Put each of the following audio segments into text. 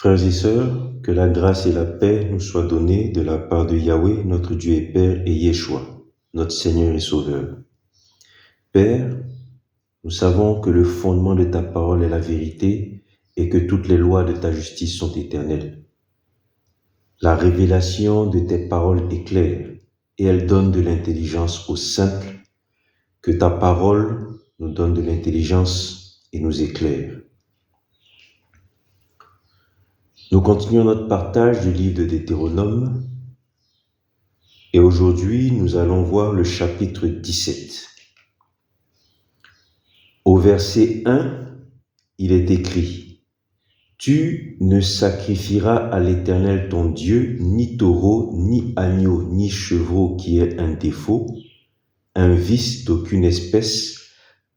Frères et sœurs, que la grâce et la paix nous soient données de la part de Yahweh, notre Dieu et Père, et Yeshua, notre Seigneur et Sauveur. Père, nous savons que le fondement de ta parole est la vérité et que toutes les lois de ta justice sont éternelles. La révélation de tes paroles est claire et elle donne de l'intelligence aux simples. Que ta parole nous donne de l'intelligence et nous éclaire. Nous continuons notre partage du livre de Deutéronome et aujourd'hui nous allons voir le chapitre 17. Au verset 1, il est écrit « Tu ne sacrifieras à l'Éternel ton Dieu ni taureau, ni agneau, ni chevreau qui ait un défaut, un vice d'aucune espèce,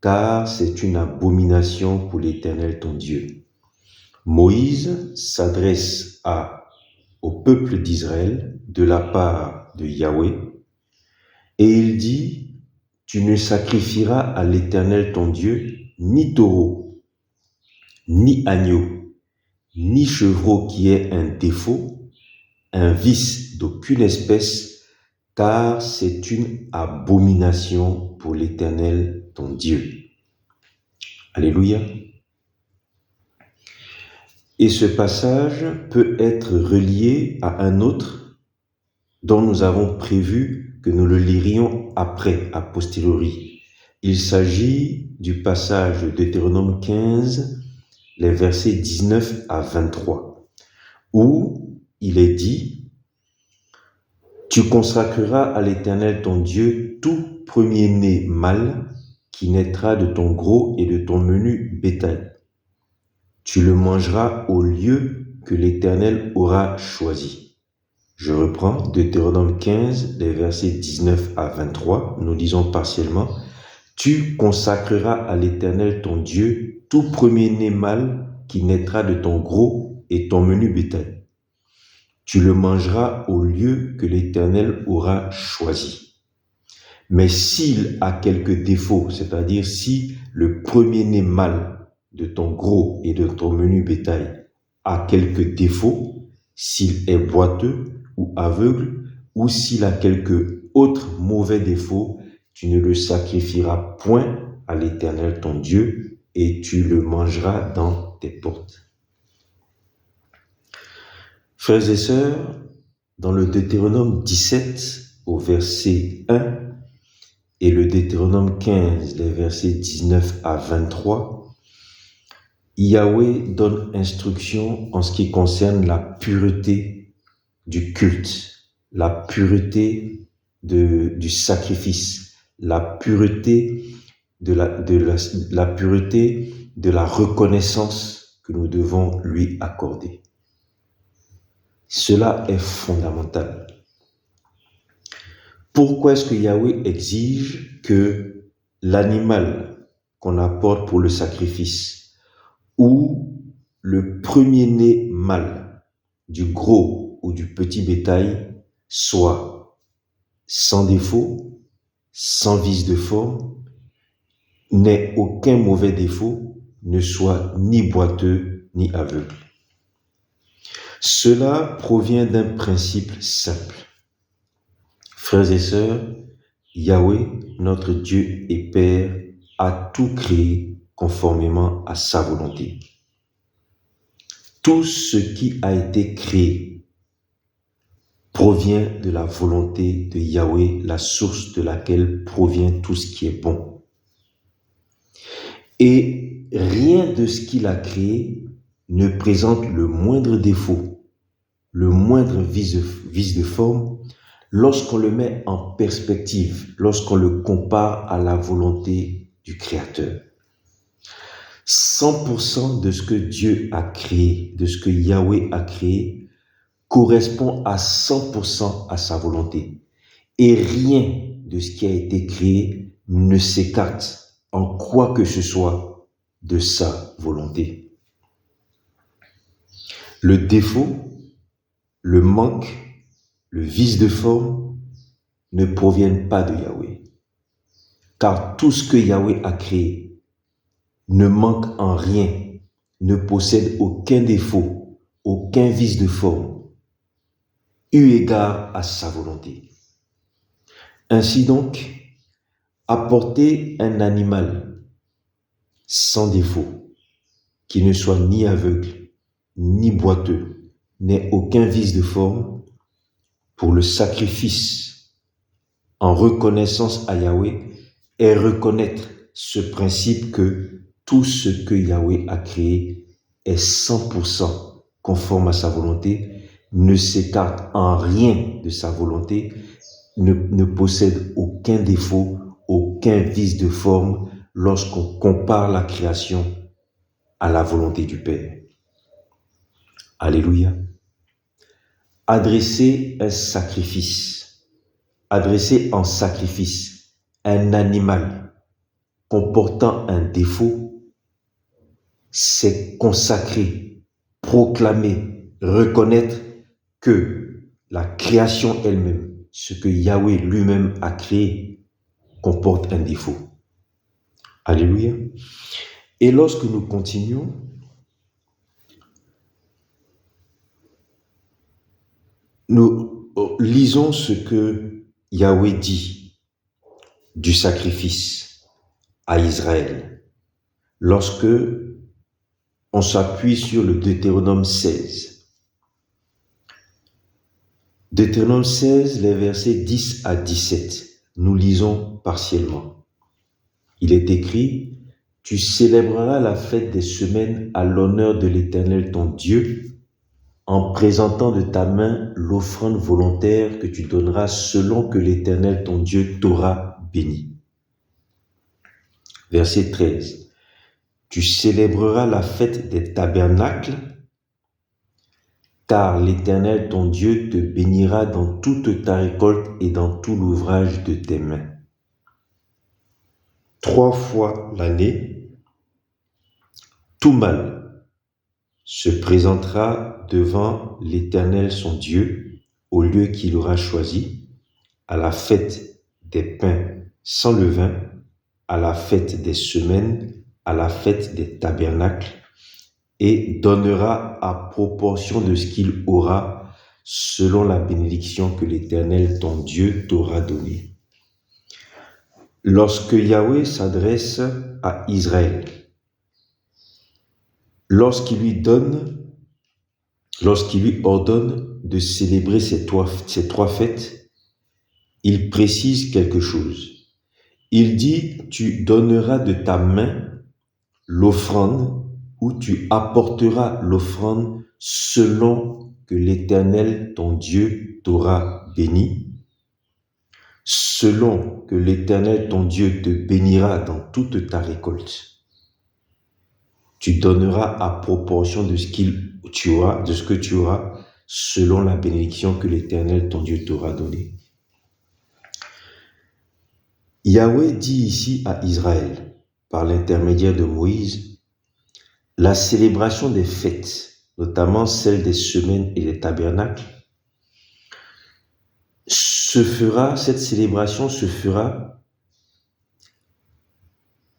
car c'est une abomination pour l'Éternel ton Dieu. » Moïse s'adresse au peuple d'Israël de la part de Yahweh et il dit « Tu ne sacrifieras à l'Éternel ton Dieu ni taureau, ni agneau, ni chevreau qui ait un défaut, un vice d'aucune espèce, car c'est une abomination pour l'Éternel ton Dieu. » Alléluia. Et ce passage peut être relié à un autre dont nous avons prévu que nous le lirions après, a posteriori. Il s'agit du passage de Deutéronome 15, les versets 19 à 23, où il est dit « Tu consacreras à l'Éternel ton Dieu tout premier-né mâle qui naîtra de ton gros et de ton menu bétail. Tu le mangeras au lieu que l'Éternel aura choisi. » Je reprends Deutéronome 15, les versets 19 à 23. Nous lisons partiellement. « Tu consacreras à l'Éternel ton Dieu tout premier-né mâle qui naîtra de ton gros et ton menu bétail. Tu le mangeras au lieu que l'Éternel aura choisi. Mais s'il a quelques défauts, c'est-à-dire si le premier-né mâle de ton gros et de ton menu bétail a quelques défauts, s'il est boiteux ou aveugle, ou s'il a quelque autre mauvais défaut, tu ne le sacrifieras point à l'Éternel ton Dieu et tu le mangeras dans tes portes. Frères et sœurs, dans le Deutéronome 17 au verset 1 et le Deutéronome 15, les versets 19 à 23, Yahweh donne instruction en ce qui concerne la pureté du culte, la pureté du sacrifice, la pureté de la pureté de la reconnaissance que nous devons lui accorder. Cela est fondamental. Pourquoi est-ce que Yahweh exige que l'animal qu'on apporte pour le sacrifice ou le premier-né mâle du gros ou du petit bétail soit sans défaut, sans vice de forme, n'ait aucun mauvais défaut, ne soit ni boiteux ni aveugle? Cela provient d'un principe simple. Frères et sœurs, Yahweh, notre Dieu et Père, a tout créé conformément à sa volonté. Tout ce qui a été créé provient de la volonté de Yahweh, la source de laquelle provient tout ce qui est bon. Et rien de ce qu'il a créé ne présente le moindre défaut, le moindre vice de forme, lorsqu'on le met en perspective, lorsqu'on le compare à la volonté du Créateur. 100% de ce que Dieu a créé, de ce que Yahweh a créé, correspond à 100% à sa volonté. Et rien de ce qui a été créé ne s'écarte en quoi que ce soit de sa volonté. Le défaut, le manque, le vice de forme ne proviennent pas de Yahweh. Car tout ce que Yahweh a créé ne manque en rien, ne possède aucun défaut, aucun vice de forme, eu égard à sa volonté. Ainsi donc, apporter un animal sans défaut, qui ne soit ni aveugle, ni boiteux, n'ait aucun vice de forme, pour le sacrifice en reconnaissance à Yahweh, est reconnaître ce principe que tout ce que Yahweh a créé est 100% conforme à sa volonté, ne s'écarte en rien de sa volonté, ne possède aucun défaut, aucun vice de forme lorsqu'on compare la création à la volonté du Père. Alléluia. Adresser un sacrifice, adresser en sacrifice un animal comportant un défaut, c'est consacrer, proclamer, reconnaître que la création elle-même, ce que Yahweh lui-même a créé, comporte un défaut. Alléluia. Et lorsque nous continuons, nous lisons ce que Yahweh dit du sacrifice à Israël lorsque on s'appuie sur le Deutéronome 16. Deutéronome 16, les versets 10 à 17. Nous lisons partiellement. Il est écrit: Tu célébreras la fête des semaines à l'honneur de l'Éternel ton Dieu, en présentant de ta main l'offrande volontaire que tu donneras selon que l'Éternel ton Dieu t'aura béni. Verset 13. Tu célébreras la fête des tabernacles, car l'Éternel ton Dieu te bénira dans toute ta récolte et dans tout l'ouvrage de tes mains. 3 fois l'année, tout mâle se présentera devant l'Éternel son Dieu au lieu qu'il aura choisi, à la fête des pains sans levain, à la fête des semaines, à la fête des tabernacles, et donnera à proportion de ce qu'il aura, selon la bénédiction que l'Éternel ton Dieu t'aura donnée. Lorsque Yahweh s'adresse à Israël, lorsqu'il lui ordonne de célébrer ces trois fêtes, il précise quelque chose. Il dit: tu donneras de ta main l'offrande, ou tu apporteras l'offrande selon que l'Éternel ton Dieu t'aura béni, selon que l'Éternel ton Dieu te bénira dans toute ta récolte. Tu donneras à proportion de ce que tu auras, selon la bénédiction que l'Éternel ton Dieu t'aura donnée. Yahweh dit ici à Israël, par l'intermédiaire de Moïse, la célébration des fêtes, notamment celle des semaines et des tabernacles, cette célébration se fera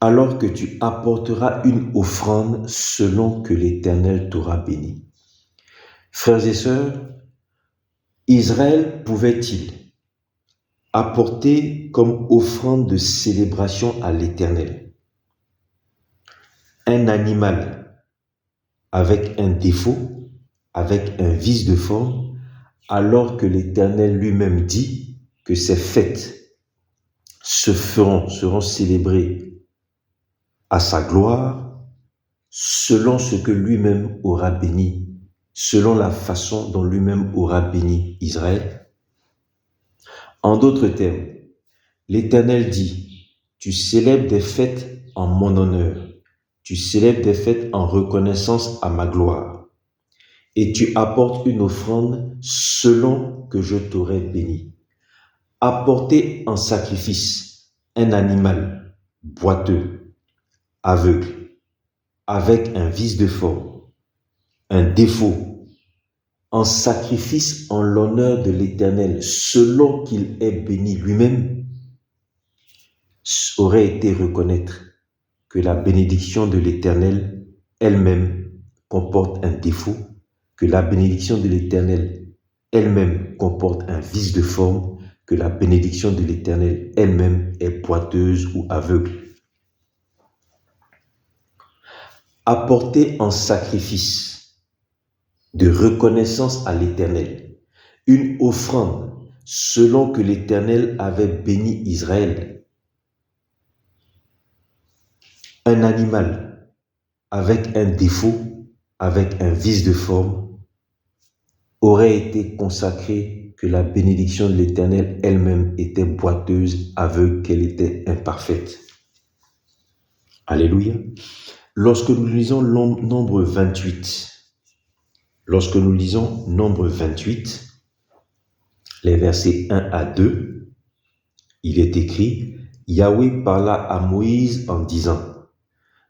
alors que tu apporteras une offrande selon que l'Éternel t'aura béni. Frères et sœurs, Israël pouvait-il apporter comme offrande de célébration à l'Éternel un animal avec un défaut, avec un vice de forme, alors que l'Éternel lui-même dit que ces fêtes seront célébrées à sa gloire, selon ce que lui-même aura béni, selon la façon dont lui-même aura béni Israël? En d'autres termes, l'Éternel dit: tu célèbres des fêtes en mon honneur, tu célèbres des fêtes en reconnaissance à ma gloire, et tu apportes une offrande selon que je t'aurai béni. Apporter en sacrifice un animal boiteux, aveugle, avec un vice de forme, un défaut, en sacrifice en l'honneur de l'Éternel, selon qu'il est béni lui-même, aurait été reconnaître que la bénédiction de l'Éternel elle-même comporte un défaut, que la bénédiction de l'Éternel elle-même comporte un vice de forme, que la bénédiction de l'Éternel elle-même est boiteuse ou aveugle. Apporter en sacrifice de reconnaissance à l'Éternel une offrande selon que l'Éternel avait béni Israël. Un animal avec un défaut, avec un vice de forme, aurait été consacré que la bénédiction de l'Éternel elle-même était boiteuse, aveugle, qu'elle était imparfaite. Alléluia. Lorsque nous lisons Nombre 28, les versets 1 à 2, il est écrit, Yahweh parla à Moïse en disant,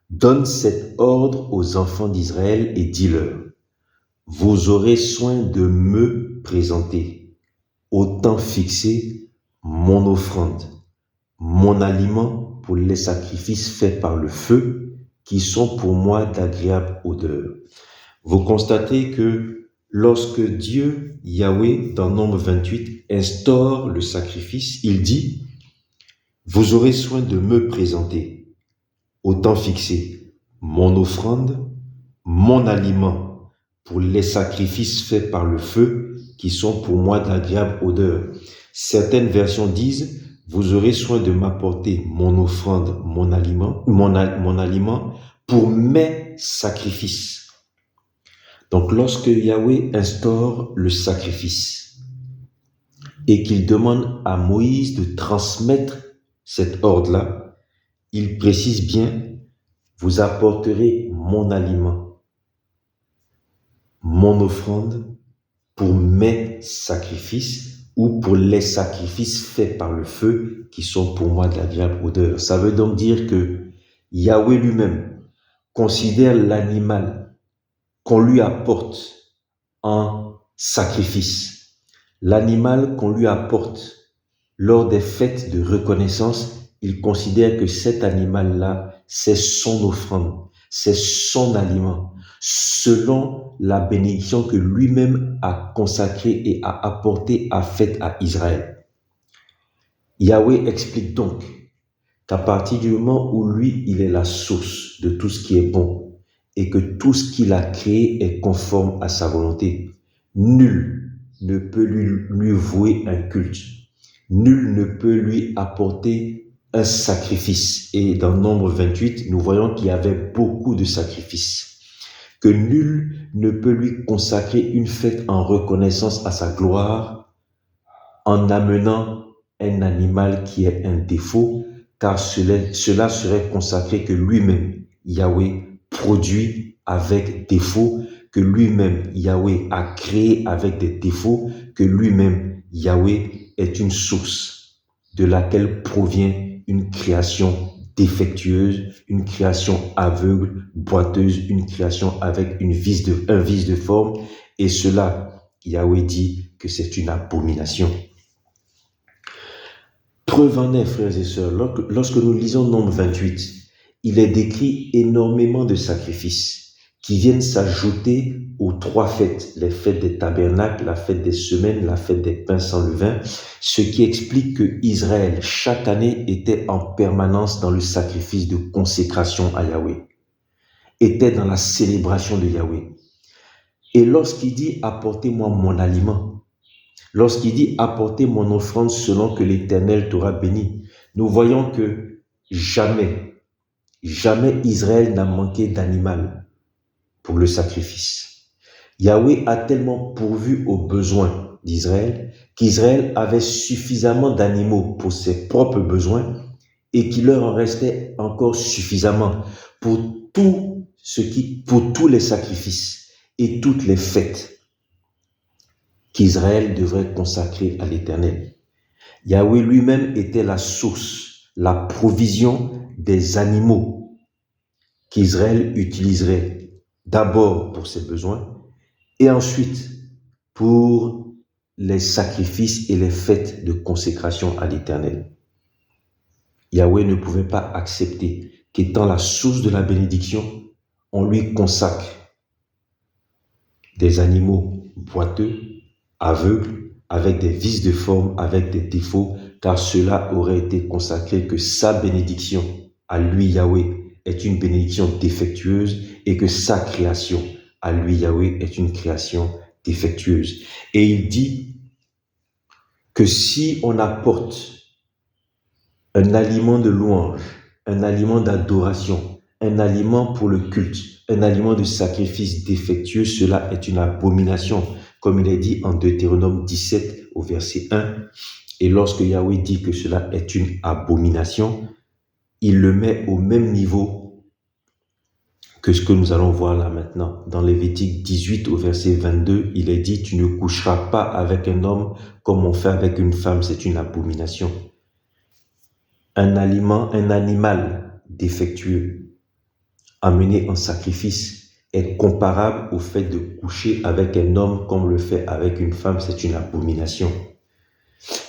donne cet ordre aux enfants d'Israël et dis-leur, vous aurez soin de me présenter, au temps fixé, mon offrande, mon aliment pour les sacrifices faits par le feu, qui sont pour moi d'agréable odeur. Vous constatez que lorsque Dieu, Yahweh, dans Nombre 28, instaure le sacrifice, il dit, vous aurez soin de me présenter, au temps fixé, mon offrande, mon aliment pour les sacrifices faits par le feu, qui sont pour moi d'agréable odeur. Certaines versions disent, vous aurez soin de m'apporter mon offrande, mon aliment pour mes sacrifices. Donc lorsque Yahweh instaure le sacrifice et qu'il demande à Moïse de transmettre cet ordre-là, il précise bien, vous apporterez mon aliment, mon offrande pour mes sacrifices ou pour les sacrifices faits par le feu qui sont pour moi de l'agréable odeur. Ça veut donc dire que Yahweh lui-même considère l'animal qu'on lui apporte en sacrifice, l'animal qu'on lui apporte lors des fêtes de reconnaissance, il considère que cet animal-là, c'est son offrande, c'est son aliment, selon la bénédiction que lui-même a consacrée et a apportée, a faite à Israël. Yahweh explique donc qu'à partir du moment où lui, il est la source de tout ce qui est bon, et que tout ce qu'il a créé est conforme à sa volonté, nul ne peut lui vouer un culte. Nul ne peut lui apporter un sacrifice. Et dans Nombre 28, nous voyons qu'il y avait beaucoup de sacrifices. Que nul ne peut lui consacrer une fête en reconnaissance à sa gloire en amenant un animal qui est un défaut, car cela serait consacré que lui-même, Yahweh, produit avec défaut, que lui-même, Yahweh, a créé avec des défauts, que lui-même, Yahweh, est une source de laquelle provient une création défectueuse, une création aveugle, boiteuse, une création avec un vice de forme. Et cela, Yahweh dit que c'est une abomination. Preuve en est, frères et sœurs, lorsque nous lisons Nombre 28, il est décrit énormément de sacrifices qui viennent s'ajouter aux 3 fêtes, les fêtes des tabernacles, la fête des semaines, la fête des pains sans levain, ce qui explique que Israël, chaque année, était en permanence dans le sacrifice de consécration à Yahweh, était dans la célébration de Yahweh. Et lorsqu'il dit « apportez-moi mon aliment », lorsqu'il dit « apportez mon offrande selon que l'Éternel t'aura béni », nous voyons que jamais Israël n'a manqué d'animal pour le sacrifice. Yahweh a tellement pourvu aux besoins d'Israël qu'Israël avait suffisamment d'animaux pour ses propres besoins et qu'il leur en restait encore suffisamment pour tous les sacrifices et toutes les fêtes qu'Israël devrait consacrer à l'Éternel. Yahweh lui-même était la source, la provision des animaux qu'Israël utiliserait d'abord pour ses besoins et ensuite pour les sacrifices et les fêtes de consécration à l'Éternel. Yahweh ne pouvait pas accepter qu'étant la source de la bénédiction, on lui consacre des animaux boiteux, aveugles, avec des vices de forme, avec des défauts, car cela aurait été consacré que sa bénédiction, à lui Yahweh, est une bénédiction défectueuse et que sa création, à lui Yahweh, est une création défectueuse. Et il dit que si on apporte un aliment de louange, un aliment d'adoration, un aliment pour le culte, un aliment de sacrifice défectueux, cela est une abomination, comme il est dit en Deutéronome 17 au verset 1. Et lorsque Yahweh dit que cela est une abomination, il le met au même niveau que ce que nous allons voir là maintenant. Dans Lévitique 18 au verset 22, il est dit « Tu ne coucheras pas avec un homme comme on fait avec une femme, c'est une abomination. » Un animal défectueux, amené en sacrifice, est comparable au fait de coucher avec un homme comme on le fait avec une femme, c'est une abomination.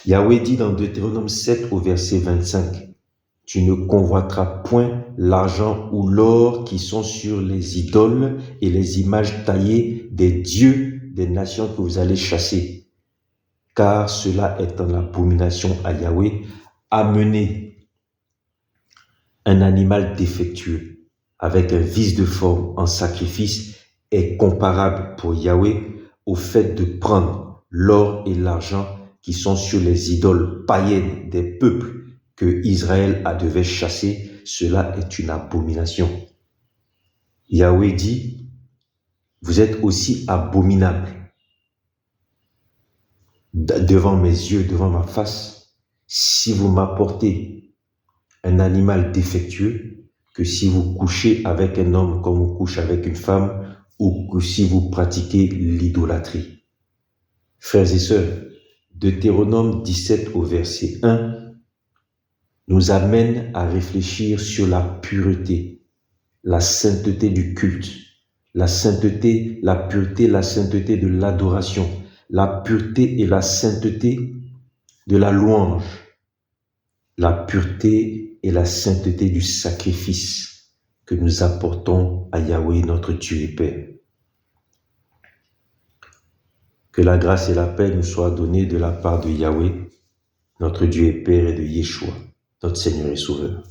Yahweh dit dans Deutéronome 7 au verset 25, « Tu ne convoiteras point l'argent ou l'or qui sont sur les idoles et les images taillées des dieux des nations que vous allez chasser, car cela est en abomination à Yahweh. Amener un animal défectueux avec un vice de forme en sacrifice est comparable pour Yahweh au fait de prendre l'or et l'argent qui sont sur les idoles païennes des peuples que Israël devait chasser. Cela est une abomination. Yahweh dit, vous êtes aussi abominables devant mes yeux, devant ma face, si vous m'apportez un animal défectueux, que si vous couchez avec un homme comme on couche avec une femme, ou que si vous pratiquez l'idolâtrie. Frères et sœurs, Deutéronome 17 au verset 1 nous amène à réfléchir sur la pureté, la sainteté du culte, la sainteté, la pureté, la sainteté de l'adoration, la pureté et la sainteté de la louange, la pureté et la sainteté du sacrifice que nous apportons à Yahweh, notre Dieu et Père. Que la grâce et la paix nous soient données de la part de Yahweh, notre Dieu et Père, et de Yeshua, notre Seigneur et Sauveur.